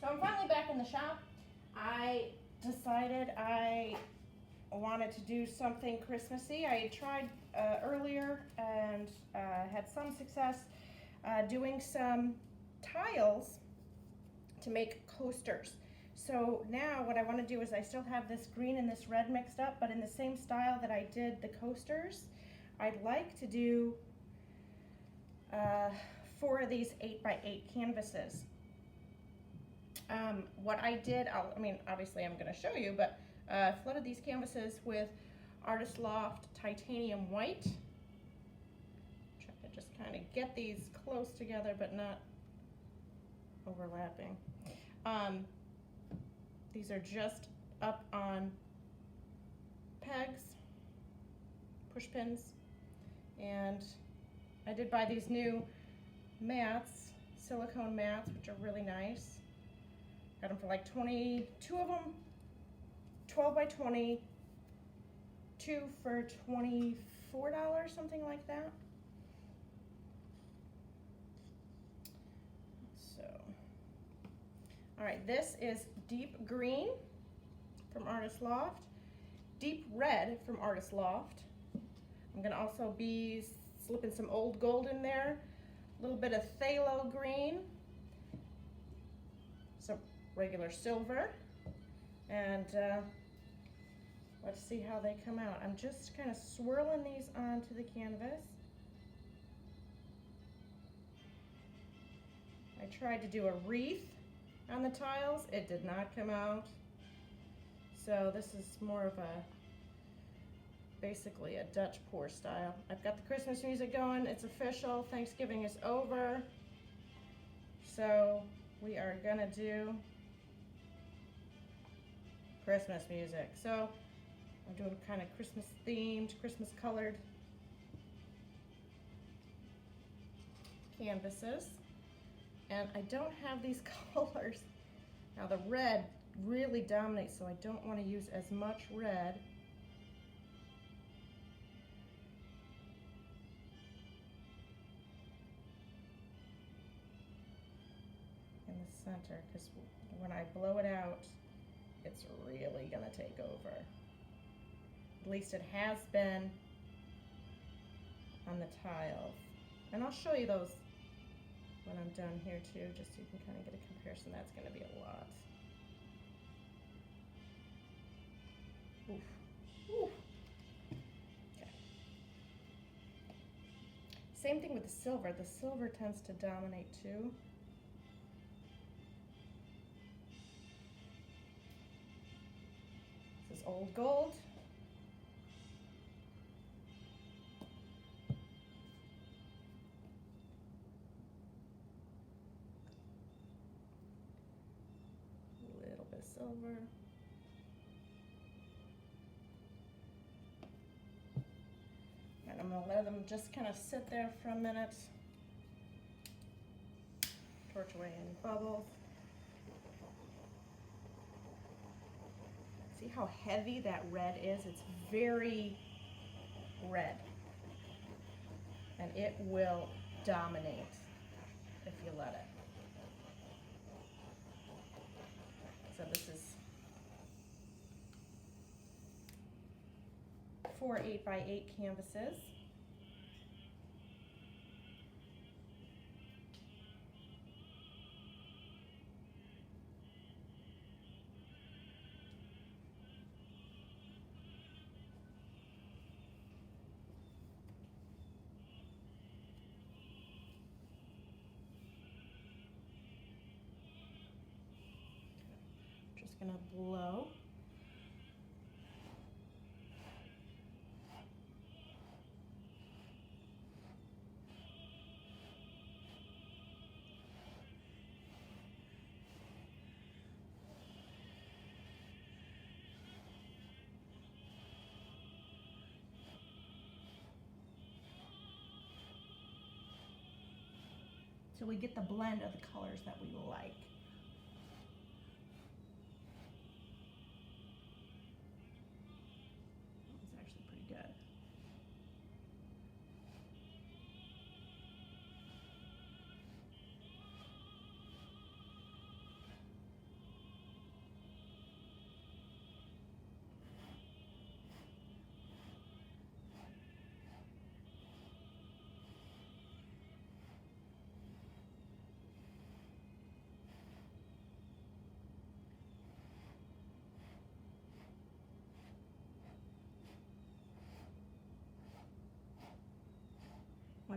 So I'm finally back in the shop. I decided I wanted to do something Christmassy. I had tried earlier and had some success doing some tiles to make coasters. So now what I want to do is I still have this green and this red mixed up, but in the same style that I did the coasters, I'd like to do 4 of these 8x8 canvases. What I did, I mean, obviously I'm going to show you, but flooded these canvases with Artist Loft Titanium White. Try to just kind of get these close together, but not overlapping. These are just up on pegs, push pins, and I did buy these new mats, silicone mats, which are really nice. Got them for like 22 of them, 12 by 20, 2 for $24, something like that. So, all right, this is deep green from Artist Loft, deep red from Artist Loft. I'm gonna also be slipping some old gold in there, a little bit of phthalo green, some regular silver, and let's see how they come out. I'm just kind of swirling these onto the canvas. I tried to do a wreath on the tiles. It did not come out. So this is more of a, basically a Dutch pour style. I've got the Christmas music going. It's official. Thanksgiving is over. So we are gonna do Christmas music. So I'm doing kind of Christmas themed, Christmas colored canvases. And I don't have these colors. Now the red really dominates, so I don't want to use as much red. In the center, because when I blow it out, it's really gonna take over. At least it has been on the tiles. And I'll show you those when I'm done here too, just so you can kind of get a comparison. That's gonna be a lot. Oof. Oof. Okay. Same thing with the silver. The silver tends to dominate too. This is old gold. A little bit of silver. And I'm going to let them just kind of sit there for a minute. Torch away any bubbles. See how heavy that red is? It's very red. And it will dominate if you let it. So this is 4 8x8 canvases. Just gonna blow. So we get the blend of the colors that we like. It's actually pretty good.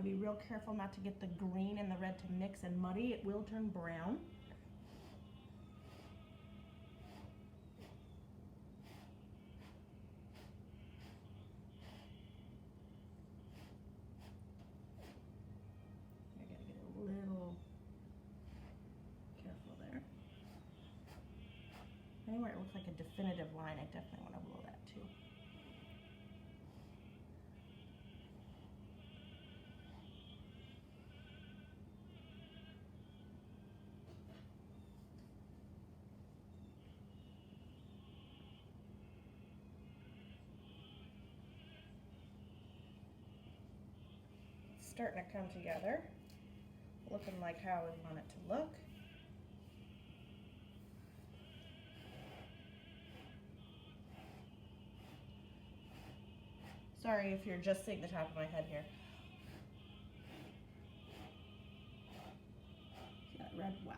Want to be real careful not to get the green and the red to mix and muddy. It will turn brown. I gotta get a little careful there. Anywhere it looks like a definitive line, I definitely want to blow that too. Starting to come together, looking like how we want it to look. Sorry if you're just seeing the top of my head here. See that red? Wow.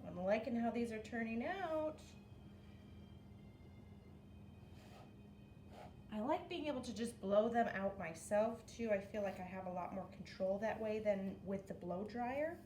I'm liking how these are turning out. I like being able to just blow them out myself too. I feel like I have a lot more control that way than with the blow dryer.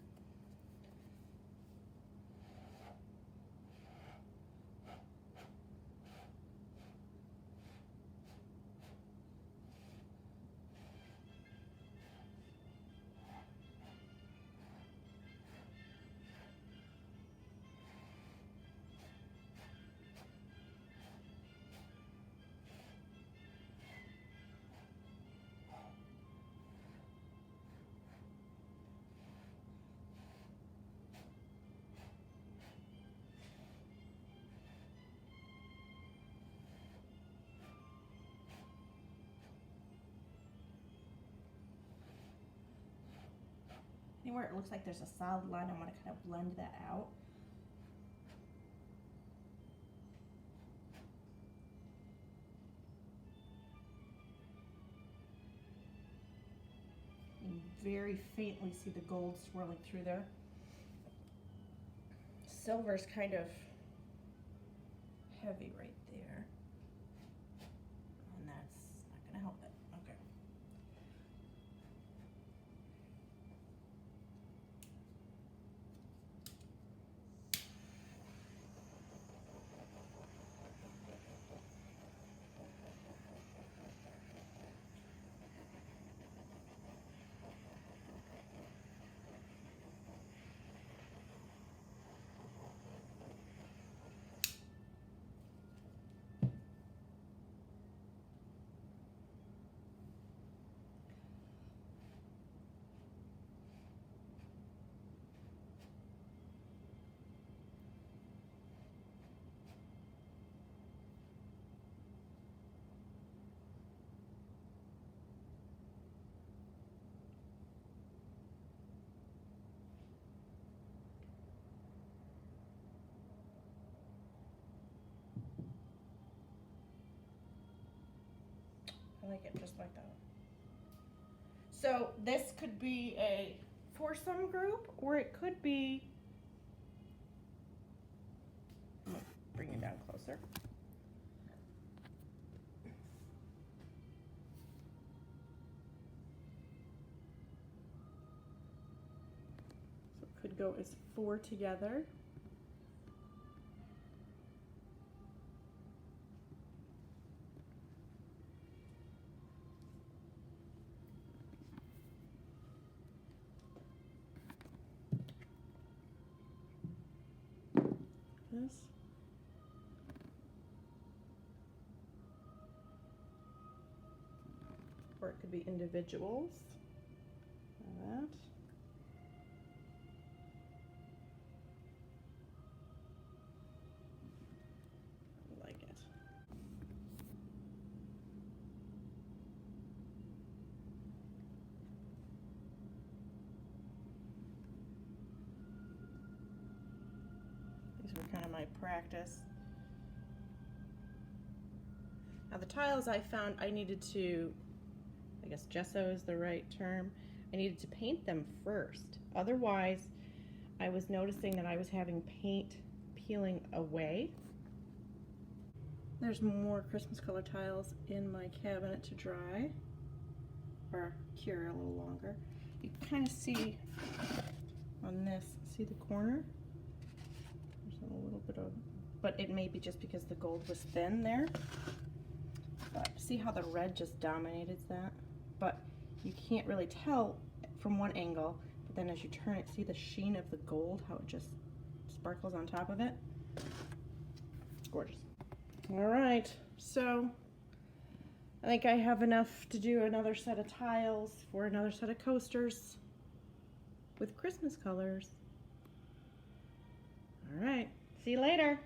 Anywhere it looks like there's a solid line, I want to kind of blend that out. You can very faintly see the gold swirling through there. Silver's kind of heavy right there, and that's not going to help it. Okay. I like it just like that. So this could be a foursome group, or it could be, I'm gonna bring it down closer. So it could go as 4 together. This. Or it could be individuals. Like that. I like it. I practice. Now the tiles I found I needed to, I guess gesso is the right term, I needed to paint them first. Otherwise, I was noticing that I was having paint peeling away. There's more Christmas color tiles in my cabinet to dry or cure a little longer. You can kind of see on this, see the corner? There's a little bit of, but it may be just because the gold was thin there. But see how the red just dominated that? But you can't really tell from one angle, but then as you turn it, see the sheen of the gold, how it just sparkles on top of it? It's gorgeous. All right, so I think I have enough to do another set of tiles for another set of coasters with Christmas colors. All right, see you later.